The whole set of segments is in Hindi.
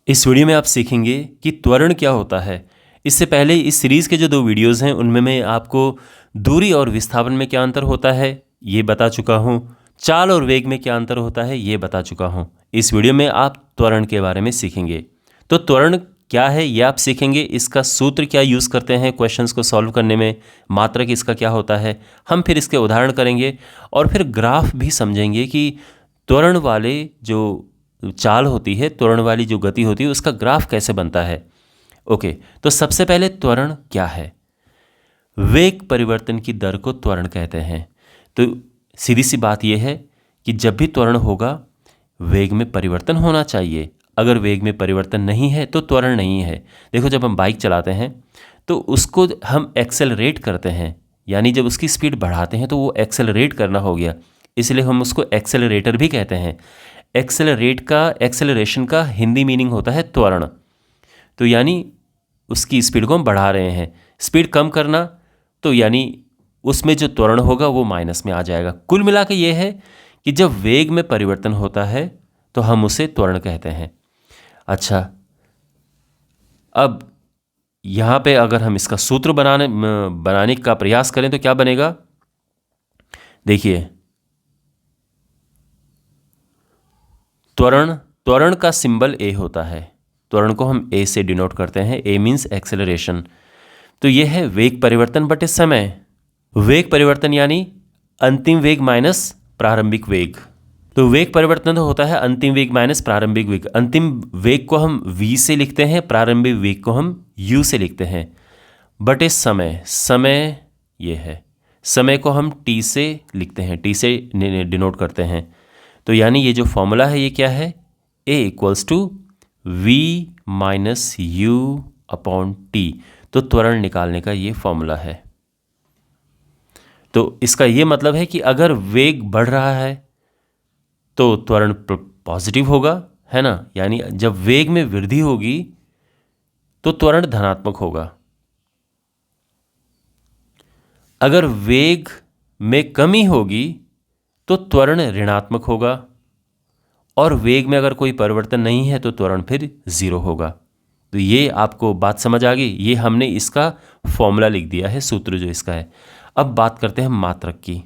इस वीडियो में आप सीखेंगे कि त्वरण क्या होता है। इससे पहले इस सीरीज़ के जो 2 वीडियोस हैं उनमें मैं आपको दूरी और विस्थापन में क्या अंतर होता है ये बता चुका हूँ। चाल और वेग में क्या अंतर होता है ये बता चुका हूँ। इस वीडियो में आप त्वरण के बारे में सीखेंगे। तो त्वरण क्या है ये आप सीखेंगे, इसका सूत्र क्या यूज़ करते हैं क्वेश्चंस को सॉल्व करने में, मात्रक इसका क्या होता है, हम फिर इसके उदाहरण करेंगे और फिर ग्राफ भी समझेंगे कि त्वरण वाले जो चाल होती है, त्वरण वाली जो गति होती है उसका ग्राफ कैसे बनता है। ओके, तो सबसे पहले त्वरण क्या है। वेग परिवर्तन की दर को त्वरण कहते हैं। तो सीधी सी बात यह है कि जब भी त्वरण होगा वेग में परिवर्तन होना चाहिए। अगर वेग में परिवर्तन नहीं है तो त्वरण नहीं है। देखो, जब हम बाइक चलाते हैं तो उसको हम एक्सेलरेट करते हैं, यानी जब उसकी स्पीड बढ़ाते हैं तो वो एक्सेलरेट करना हो गया, इसलिए हम उसको एक्सेलरेटर भी कहते हैं। एक्सेलरेशन का हिंदी मीनिंग होता है त्वरण। तो यानी उसकी स्पीड को हम बढ़ा रहे हैं। स्पीड कम करना तो यानी उसमें जो त्वरण होगा वो माइनस में आ जाएगा। कुल मिला के ये है कि जब वेग में परिवर्तन होता है तो हम उसे त्वरण कहते हैं। अच्छा, अब यहाँ पे अगर हम इसका सूत्र बनाने का प्रयास करें तो क्या बनेगा। देखिए, त्वरण का सिंबल ए होता है। त्वरण को हम ए से डिनोट करते हैं। ए मीन्स एक्सेलरेशन। तो ये है वेग परिवर्तन बटे समय। वेग परिवर्तन यानी अंतिम वेग माइनस प्रारंभिक वेग। तो वेग परिवर्तन तो होता है अंतिम वेग माइनस प्रारंभिक वेग। अंतिम वेग को हम v से लिखते हैं, प्रारंभिक वेग को हम u से लिखते हैं, बटे समय। समय ये है, समय को हम t से लिखते हैं, t से डिनोट करते हैं। तो यानी ये जो फॉर्मूला है ये क्या है, a equals to v minus u upon t. तो त्वरण निकालने का ये फॉर्मूला है। तो इसका ये मतलब है कि अगर वेग बढ़ रहा है तो त्वरण पॉजिटिव होगा, है ना। यानी जब वेग में वृद्धि होगी तो त्वरण धनात्मक होगा। अगर वेग में कमी होगी तो त्वरण ऋणात्मक होगा, और वेग में अगर कोई परिवर्तन नहीं है तो त्वरण फिर 0 होगा। तो ये आपको बात समझ आ गई। ये हमने इसका फॉर्मूला लिख दिया है, सूत्र जो इसका है। अब बात करते हैं मात्रक की।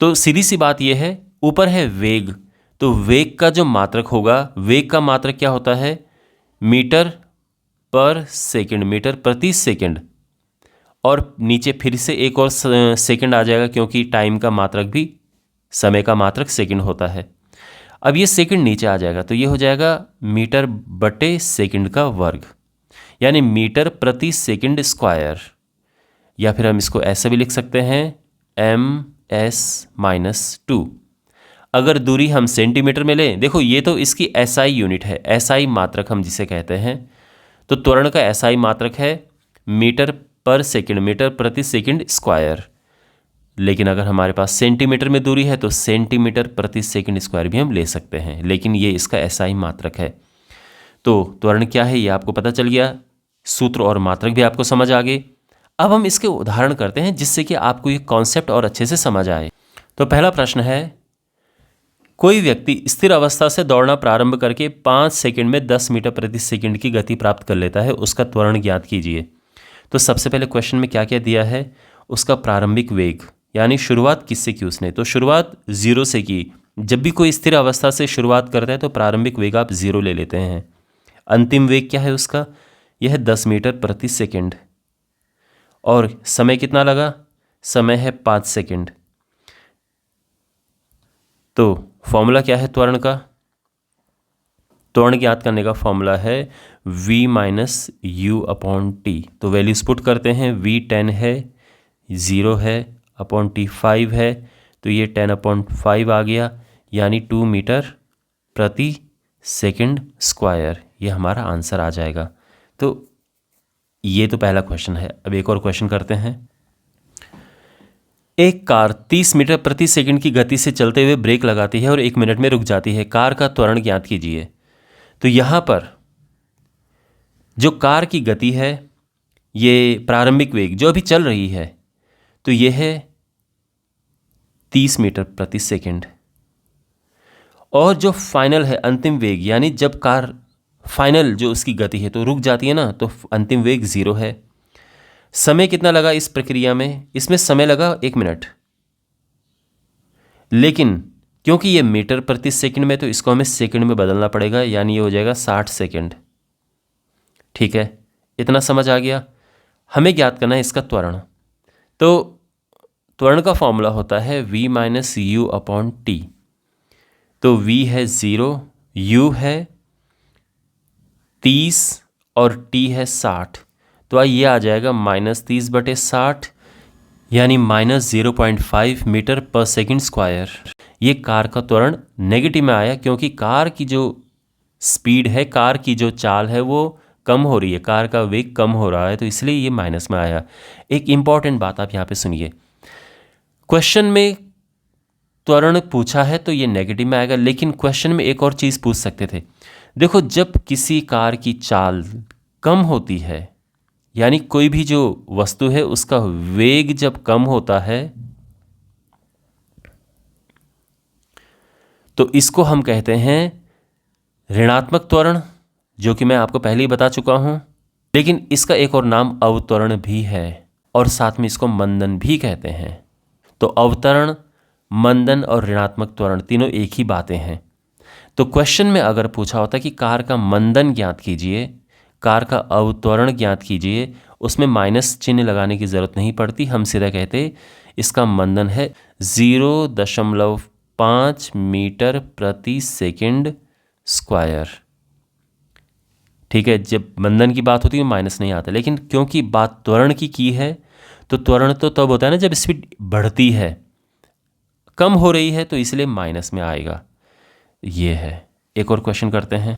तो सीधी सी बात यह है, ऊपर है वेग, तो वेग का जो मात्रक होगा, वेग का मात्रक क्या होता है, मीटर पर सेकंड, मीटर प्रति सेकंड। और नीचे फिर से एक और सेकंड आ जाएगा, क्योंकि टाइम का मात्रक भी, समय का मात्रक सेकंड होता है। अब ये सेकंड नीचे आ जाएगा तो ये हो जाएगा मीटर बटे सेकंड का वर्ग, यानी मीटर प्रति सेकंड स्क्वायर। या फिर हम इसको ऐसा भी लिख सकते हैं ms-2। अगर दूरी हम सेंटीमीटर में लें, देखो ये तो इसकी SI यूनिट है, SI मात्रक हम जिसे कहते हैं। तो त्वरण का SI मात्रक है मीटर पर सेकंड, मीटर प्रति सेकंड स्क्वायर। लेकिन अगर हमारे पास सेंटीमीटर में दूरी है तो सेंटीमीटर प्रति सेकंड स्क्वायर भी हम ले सकते हैं, लेकिन ये इसका SI मात्रक है। तो त्वरण क्या है ये आपको पता चल गया, सूत्र और मात्रक भी आपको समझ आ गए। अब हम इसके उदाहरण करते हैं जिससे कि आपको ये कॉन्सेप्ट और अच्छे से समझ आए। तो पहला प्रश्न है, कोई व्यक्ति स्थिर अवस्था से दौड़ना प्रारंभ करके 5 सेकंड में 10 मीटर प्रति सेकंड की गति प्राप्त कर लेता है, उसका त्वरण ज्ञात कीजिए। तो सबसे पहले क्वेश्चन में क्या क्या दिया है, उसका प्रारंभिक वेग, यानी शुरुआत किससे की उसने, तो शुरुआत 0 से की। जब भी कोई स्थिर अवस्था से शुरुआत करता है तो प्रारंभिक वेग आप 0 ले लेते हैं। अंतिम वेग क्या है उसका, यह 10 मीटर प्रति सेकंड। और समय कितना लगा, समय है 5 सेकंड। तो फॉर्मूला क्या है त्वरण का, त्वरण ज्ञात करने का फॉर्मूला है v minus u upon t. तो वैल्यूज पुट करते हैं, v 10 है, 0 है, अपॉन टी 5 है, तो ये 10 अपॉन 5 आ गया, यानी 2 मीटर प्रति सेकंड स्क्वायर। ये हमारा आंसर आ जाएगा। तो ये तो पहला क्वेश्चन है। अब एक और क्वेश्चन करते हैं। एक कार 30 मीटर प्रति सेकंड की गति से चलते हुए ब्रेक लगाती है और 1 मिनट में रुक जाती है, कार का त्वरण ज्ञात कीजिए। तो यहाँ पर जो कार की गति है, ये प्रारंभिक वेग जो अभी चल रही है, तो ये है 30 मीटर प्रति सेकंड। और जो फाइनल है अंतिम वेग, यानी जब कार फाइनल जो उसकी गति है तो रुक जाती है ना, तो अंतिम वेग 0 है। समय कितना लगा इस प्रक्रिया में? इसमें समय लगा 1 मिनट, लेकिन क्योंकि ये मीटर प्रति सेकंड में तो इसको हमें सेकंड में बदलना पड़ेगा, यानी ये हो जाएगा 60 सेकंड। ठीक है, इतना समझ आ गया। हमें ज्ञात करना है इसका त्वरण। तो त्वरण का फॉर्मूला होता है v minus u upon t. तो v है 0, u है 30 और t है 60। तो ये आ जाएगा -30/60, यानी -0.5 मीटर पर सेकंड स्क्वायर। ये कार का त्वरण नेगेटिव में आया क्योंकि कार की जो स्पीड है, कार की जो चाल है वो कम हो रही है, कार का वेग कम हो रहा है, तो इसलिए ये माइनस में आया। एक इम्पॉर्टेंट बात आप यहाँ पे सुनिए, क्वेश्चन में त्वरण पूछा है तो ये नेगेटिव में आएगा, लेकिन क्वेश्चन में एक और चीज़ पूछ सकते थे। देखो, जब किसी कार की चाल कम होती है, यानी कोई भी जो वस्तु है उसका वेग जब कम होता है, तो इसको हम कहते हैं ऋणात्मक त्वरण, जो कि मैं आपको पहले ही बता चुका हूं। लेकिन इसका एक और नाम अवत्वरण भी है, और साथ में इसको मंदन भी कहते हैं। तो अवतरण, मंदन और ऋणात्मक त्वरण तीनों एक ही बातें हैं। तो क्वेश्चन में अगर पूछा होता कि कार का मंदन ज्ञात कीजिए, कार का अवत्वरण ज्ञात कीजिए, उसमें माइनस चिन्ह लगाने की ज़रूरत नहीं पड़ती। हम सीधा कहते इसका मंदन है 0.5 मीटर प्रति सेकंड स्क्वायर। ठीक है, जब मंदन की बात होती है माइनस नहीं आता, लेकिन क्योंकि बात त्वरण की है, तो त्वरण तो तब होता है ना जब स्पीड बढ़ती है, कम हो रही है तो इसलिए माइनस में आएगा। ये है। एक और क्वेश्चन करते हैं।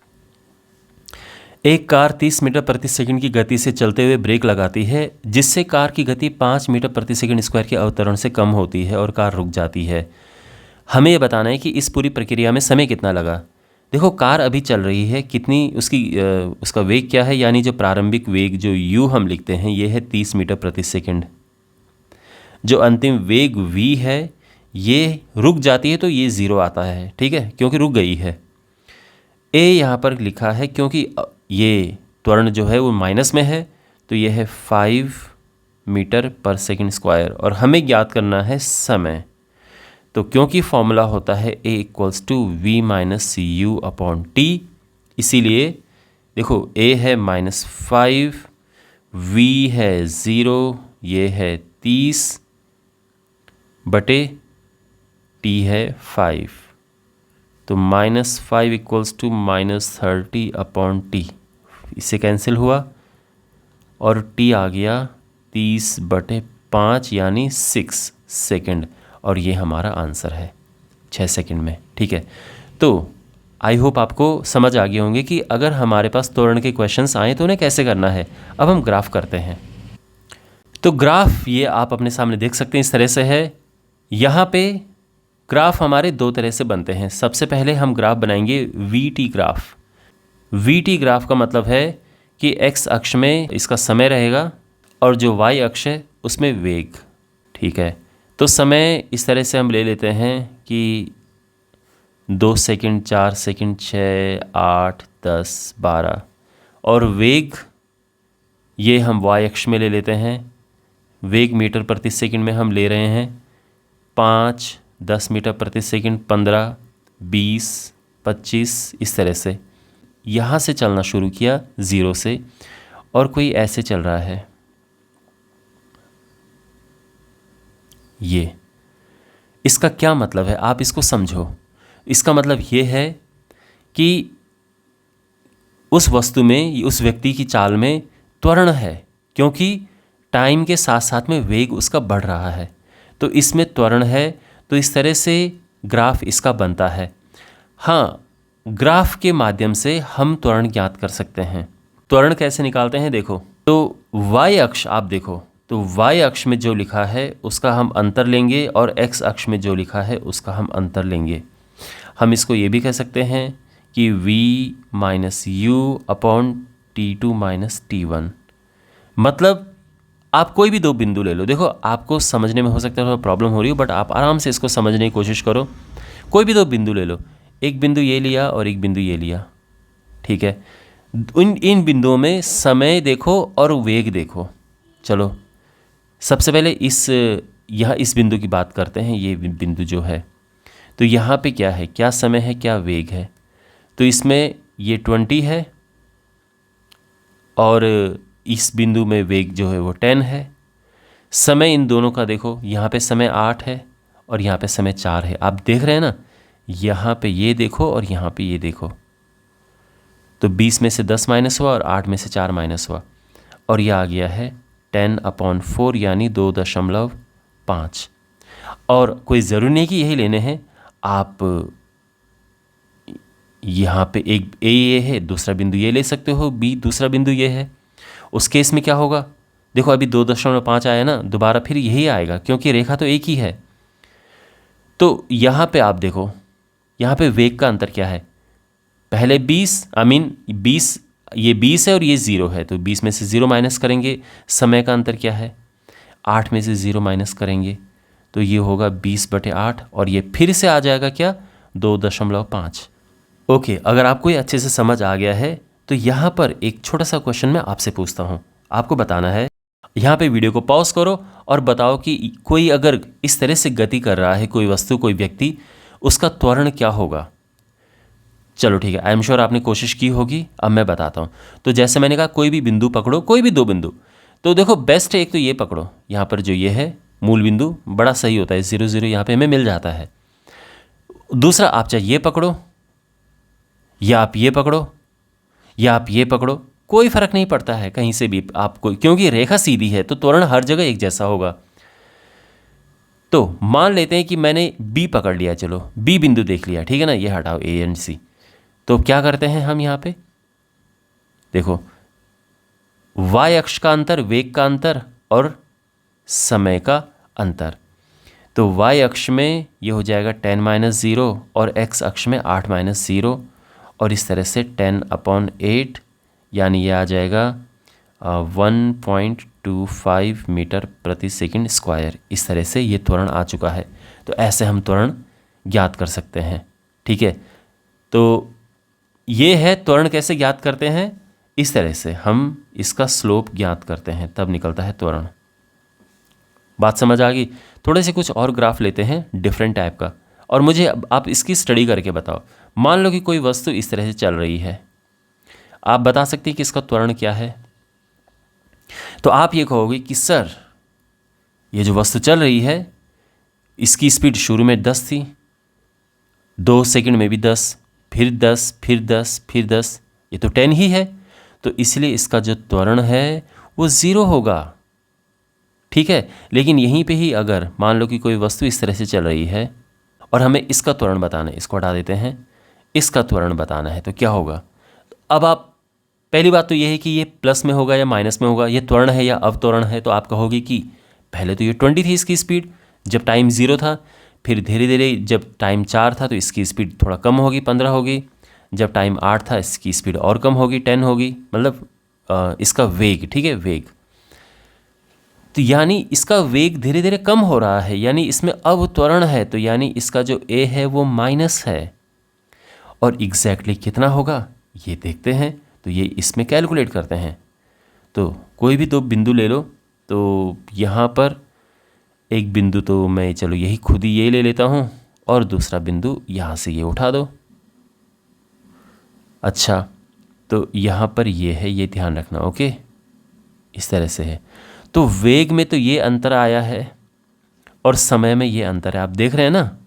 एक कार 30 मीटर प्रति सेकंड की गति से चलते हुए ब्रेक लगाती है, जिससे कार की गति 5 मीटर प्रति सेकंड स्क्वायर के अवतरण से कम होती है और कार रुक जाती है। हमें यह बताना है कि इस पूरी प्रक्रिया में समय कितना लगा। देखो, कार अभी चल रही है, कितनी उसका वेग क्या है, यानी जो प्रारंभिक वेग जो u हम लिखते हैं ये है 30 मीटर प्रति सेकंड। जो अंतिम वेग v है ये रुक जाती है तो ये 0 आता है। ठीक है, क्योंकि रुक गई है। a यहाँ पर लिखा है क्योंकि ये त्वरण जो है वो माइनस में है, तो ये है 5 मीटर पर सेकंड स्क्वायर। और हमें ज्ञात करना है समय। तो क्योंकि फॉर्मूला होता है a equals to v minus u upon t, इसीलिए देखो a है -5, v है 0, ये है 30 बटे t है 5, तो -5 इक्वल्स टू -30 अपॉन टी। इससे कैंसिल हुआ और t आ गया 30/5 यानी 6 सेकेंड, और ये हमारा आंसर है 6 सेकंड में। ठीक है, तो आई होप आपको समझ आ गए होंगे कि अगर हमारे पास त्वरण के क्वेश्चंस आए तो उन्हें कैसे करना है। अब हम ग्राफ करते हैं। तो ग्राफ ये आप अपने सामने देख सकते हैं, इस तरह से है। यहाँ पे ग्राफ हमारे दो तरह से बनते हैं। सबसे पहले हम ग्राफ बनाएंगे VT ग्राफ। VT ग्राफ का मतलब है कि x अक्ष में इसका समय रहेगा और जो y अक्ष है उसमें वेग। ठीक है, तो समय इस तरह से हम ले लेते हैं कि 2 सेकंड, 4 सेकंड, 6, 8, 10, 12, और वेग ये हम y अक्ष में ले लेते हैं। वेग मीटर प्रति सेकंड में हम ले रहे हैं 5, 10 मीटर प्रति सेकंड, 15, 20, 25, इस तरह से। यहाँ से चलना शुरू किया 0 से, और कोई ऐसे चल रहा है। ये इसका क्या मतलब है आप इसको समझो। इसका मतलब ये है कि उस वस्तु में, उस व्यक्ति की चाल में त्वरण है, क्योंकि टाइम के साथ साथ में वेग उसका बढ़ रहा है, तो इसमें त्वरण है। तो इस तरह से ग्राफ इसका बनता है। हाँ, ग्राफ के माध्यम से हम त्वरण ज्ञात कर सकते हैं। त्वरण कैसे निकालते हैं देखो, तो y अक्ष आप देखो, तो y अक्ष में जो लिखा है उसका हम अंतर लेंगे और x अक्ष में जो लिखा है उसका हम अंतर लेंगे। हम इसको ये भी कह सकते हैं कि v minus u upon T2 minus T1। मतलब आप कोई भी दो बिंदु ले लो। देखो, आपको समझने में हो सकता है थोड़ा प्रॉब्लम हो रही हो, बट आप आराम से इसको समझने की कोशिश करो। कोई भी दो बिंदु ले लो, एक बिंदु ये लिया और एक बिंदु ये लिया। ठीक है, इन बिंदुओं में समय देखो और वेग देखो। चलो सबसे पहले यहाँ इस बिंदु की बात करते हैं। ये बिंदु जो है, तो यहाँ पे क्या है, क्या समय है, क्या वेग है। तो इसमें ये 20 है और इस बिंदु में वेग जो है वो 10 है। समय इन दोनों का देखो, यहाँ पे समय 8 है और यहाँ पे समय 4 है। आप देख रहे हैं ना, यहाँ पे ये देखो और यहाँ पे ये देखो, तो 20 में से 10 माइनस हुआ और 8 में से 4 माइनस हुआ और ये आ गया है 10/4 यानी 2.5। और कोई ज़रूरी नहीं कि यही लेने हैं, आप यहाँ पे एक ए ये है, दूसरा बिंदु ये ले सकते हो, बी दूसरा बिंदु ये है। उस केस में क्या होगा, देखो अभी 2.5 आया ना, दोबारा फिर यही आएगा क्योंकि रेखा तो एक ही है। तो यहाँ पे आप देखो, यहाँ पे वेग का अंतर क्या है, पहले 20 ये 20 है और ये 0 है, तो 20 में से 0 माइनस करेंगे। समय का अंतर क्या है, 8 में से 0 माइनस करेंगे तो ये होगा 20/8 और ये फिर से आ जाएगा क्या, 2.5। ओके, अगर आपको ये अच्छे से समझ आ गया है तो यहाँ पर एक छोटा सा क्वेश्चन मैं आपसे पूछता हूँ, आपको बताना है। यहाँ पे वीडियो को पॉज करो और बताओ कि कोई अगर इस तरह से गति कर रहा है, कोई वस्तु, कोई व्यक्ति, उसका त्वरण क्या होगा। चलो ठीक है, आई एम श्योर आपने कोशिश की होगी। अब मैं बताता हूँ। तो जैसे मैंने कहा, कोई भी बिंदु पकड़ो, कोई भी दो बिंदु। तो देखो बेस्ट है, एक तो ये पकड़ो, यहाँ पर जो ये है मूल बिंदु, बड़ा सही होता है, 0 0 यहाँ पे हमें मिल जाता है। दूसरा, आप चाहे ये पकड़ो या आप ये पकड़ो या आप ये पकड़ो, कोई फर्क नहीं पड़ता है कहीं से भी आपको, क्योंकि रेखा सीधी है तो त्वरण हर जगह एक जैसा होगा। तो मान लेते हैं कि मैंने बी पकड़ लिया, चलो बी बिंदु देख लिया, ठीक है ना, ये हटाओ ए एंड सी। तो क्या करते हैं हम यहाँ पे, देखो y अक्ष का अंतर, वेग का अंतर और समय का अंतर। तो y अक्ष में ये हो जाएगा 10-0 और x अक्ष में 8-0 और इस तरह से 10/8 यानी ये आ जाएगा 1.25 मीटर प्रति सेकंड स्क्वायर। इस तरह से ये त्वरण आ चुका है। तो ऐसे हम त्वरण ज्ञात कर सकते हैं, ठीक है। तो ये है त्वरण कैसे ज्ञात करते हैं, इस तरह से हम इसका स्लोप ज्ञात करते हैं, तब निकलता है त्वरण। बात समझ आ गई। थोड़े से कुछ और ग्राफ लेते हैं डिफरेंट टाइप का, और मुझे आप इसकी स्टडी करके बताओ। मान लो कि कोई वस्तु इस तरह से चल रही है, आप बता सकते हैं कि इसका त्वरण क्या है। तो आप ये कहोगे कि सर ये जो वस्तु चल रही है इसकी स्पीड शुरू में 10 थी, 2 सेकंड में भी 10, फिर 10, फिर 10, फिर 10, ये तो 10 ही है, तो इसलिए इसका जो त्वरण है वो 0 होगा, ठीक है। लेकिन यहीं पे ही अगर मान लो कि कोई वस्तु इस तरह से चल रही है और हमें इसका त्वरण बताना है, इसको हटा देते हैं, इसका त्वरण बताना है, तो क्या होगा। अब आप, पहली बात तो ये है कि ये प्लस में होगा या माइनस में होगा, ये त्वरण है या अवत्वरण है। तो आप कहोगे कि पहले तो ये 20 थी इसकी स्पीड जब टाइम 0 था, फिर धीरे धीरे जब टाइम 4 था तो इसकी स्पीड थोड़ा कम होगी, 15 होगी, जब टाइम 8 था इसकी स्पीड और कम होगी, 10 होगी, मतलब इसका वेग, ठीक है, वेग। तो यानी इसका वेग धीरे धीरे कम हो रहा है, यानी इसमें अवत्वरण है, तो यानी इसका जो ए है वो माइनस है। और एग्जैक्टली कितना होगा ये देखते हैं, तो ये इसमें कैलकुलेट करते हैं। तो कोई भी दो बिंदु ले लो, तो यहाँ पर एक बिंदु तो मैं चलो यही खुद ही ये ले लेता हूँ और दूसरा बिंदु यहाँ से ये उठा दो। अच्छा, तो यहाँ पर ये है, ये ध्यान रखना, ओके, इस तरह से है। तो वेग में तो ये अंतर आया है और समय में ये अंतर है, आप देख रहे हैं ना,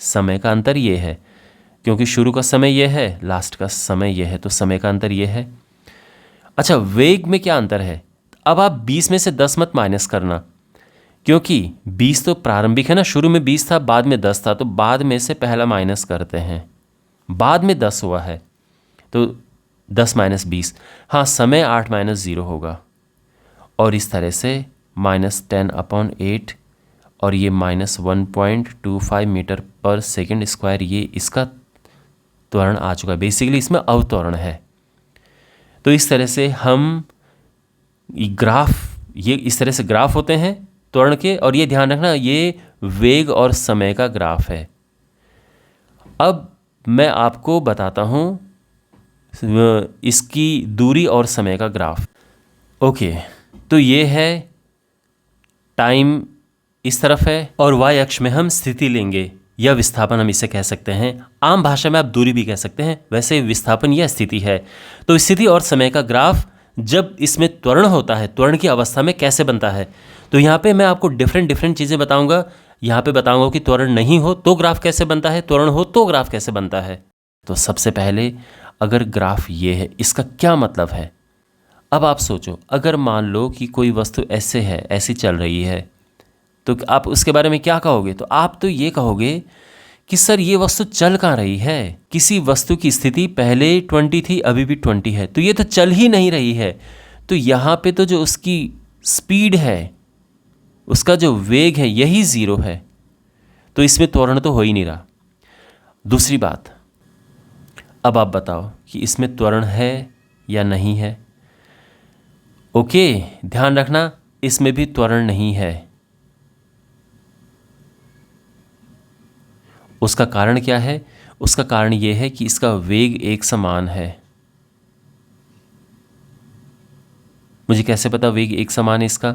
समय का अंतर ये है क्योंकि शुरू का समय ये है, लास्ट का समय ये है, तो समय का अंतर ये है। अच्छा, वेग में क्या अंतर है, अब आप 20 में से 10 मत माइनस करना, क्योंकि 20 तो प्रारंभिक है ना, शुरू में 20 था, बाद में 10 था, तो बाद में से पहला माइनस करते हैं, बाद में 10 हुआ है तो 10 - 20, हाँ, समय 8-0 होगा और इस तरह से -10/8 और ये -1.25 मीटर पर सेकंड स्क्वायर, ये इसका त्वरण आ चुका है। बेसिकली इसमें अवत्वरण है। तो इस तरह से हम ग्राफ, ये इस तरह से ग्राफ होते हैं त्वरण के, और ये ध्यान रखना ये वेग और समय का ग्राफ है। अब मैं आपको बताता हूँ इसकी दूरी और समय का ग्राफ। ओके, तो ये है टाइम इस तरफ है और वाई अक्ष में हम स्थिति लेंगे या विस्थापन हम इसे कह सकते हैं। आम भाषा में आप दूरी भी कह सकते हैं, वैसे विस्थापन या स्थिति है। तो स्थिति और समय का ग्राफ जब इसमें त्वरण होता है, त्वरण की अवस्था में कैसे बनता है, तो यहाँ पे मैं आपको डिफरेंट चीज़ें बताऊंगा। यहाँ पे बताऊंगा कि त्वरण नहीं हो तो ग्राफ कैसे बनता है, त्वरण हो तो ग्राफ कैसे बनता है। तो सबसे पहले अगर ग्राफ ये है, इसका क्या मतलब है। अब आप सोचो, अगर मान लो कि कोई वस्तु ऐसे है, ऐसी चल रही है, तो आप उसके बारे में क्या कहोगे। तो आप तो ये कहोगे कि सर ये वस्तु चल कहाँ रही है। किसी वस्तु की स्थिति पहले 20 थी, अभी भी 20 है, तो ये तो चल ही नहीं रही है। तो यहाँ पे तो जो उसकी स्पीड है, उसका जो वेग है, यही ज़ीरो है। तो इसमें त्वरण तो हो ही नहीं रहा। दूसरी बात, अब आप बताओ कि इसमें त्वरण है या नहीं है। ओके, ध्यान रखना, इसमें भी त्वरण नहीं है। उसका कारण क्या है। उसका कारण यह है कि इसका वेग एक समान है। मुझे कैसे पता वेग एक समान है इसका।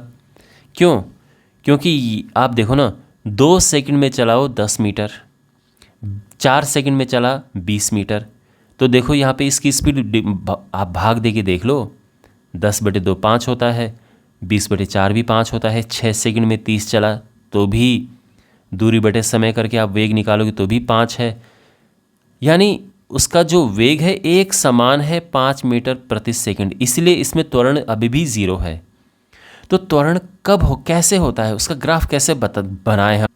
क्यों? क्योंकि आप देखो ना, 2 सेकंड में चलाओ 10 मीटर, 4 सेकंड में चला 20 मीटर। तो देखो यहाँ पे इसकी स्पीड आप भाग दे के देख लो, 10/2 5 होता है, 20/4 भी 5 होता है। 6 सेकंड में 30 चला तो भी दूरी बटे समय करके आप वेग निकालोगे तो भी 5 है। यानी उसका जो वेग है एक समान है, 5 मीटर प्रति सेकंड। इसलिए इसमें त्वरण अभी भी ज़ीरो है। तो त्वरण कब कैसे होता है, उसका ग्राफ कैसे बनाए हम।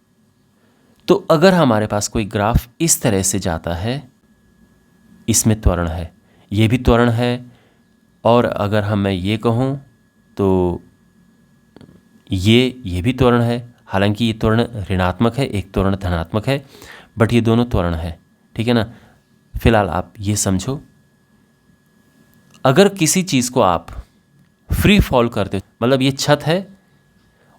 तो अगर हमारे पास कोई ग्राफ इस तरह से जाता है, इसमें त्वरण है, ये भी त्वरण है। और अगर मैं ये कहूँ तो ये भी त्वरण है। हालांकि ये त्वरण ऋणात्मक है, एक त्वरण धनात्मक है, बट ये दोनों त्वरण है। ठीक है ना। फिलहाल आप ये समझो, अगर किसी चीज़ को आप फ्री फॉल करते हो, मतलब ये छत है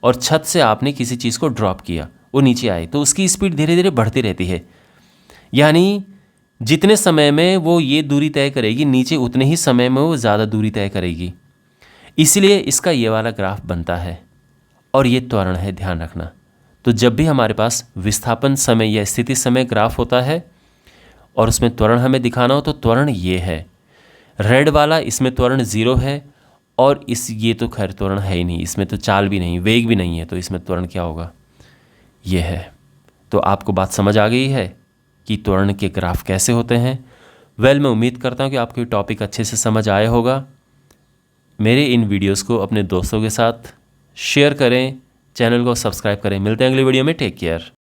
और छत से आपने किसी चीज़ को ड्रॉप किया, वो नीचे आए, तो उसकी स्पीड धीरे धीरे बढ़ती रहती है। यानी जितने समय में वो ये दूरी तय करेगी नीचे, उतने ही समय में वो ज़्यादा दूरी तय करेगी। इसलिए इसका ये वाला ग्राफ बनता है और ये त्वरण है, ध्यान रखना। तो जब भी हमारे पास विस्थापन समय या स्थिति समय ग्राफ होता है और उसमें त्वरण हमें दिखाना हो, तो त्वरण ये है रेड वाला, इसमें त्वरण ज़ीरो है। और ये तो खैर त्वरण है ही नहीं, इसमें तो चाल भी नहीं, वेग भी नहीं है, तो इसमें त्वरण क्या होगा, ये है। तो आपको बात समझ आ गई है कि त्वरण के ग्राफ कैसे होते हैं। मैं उम्मीद करता हूँ कि आपको ये टॉपिक अच्छे से समझ आया होगा। मेरे इन वीडियोस को अपने दोस्तों के साथ शेयर करें, चैनल को सब्सक्राइब करें। मिलते हैं अगली वीडियो में। Take care.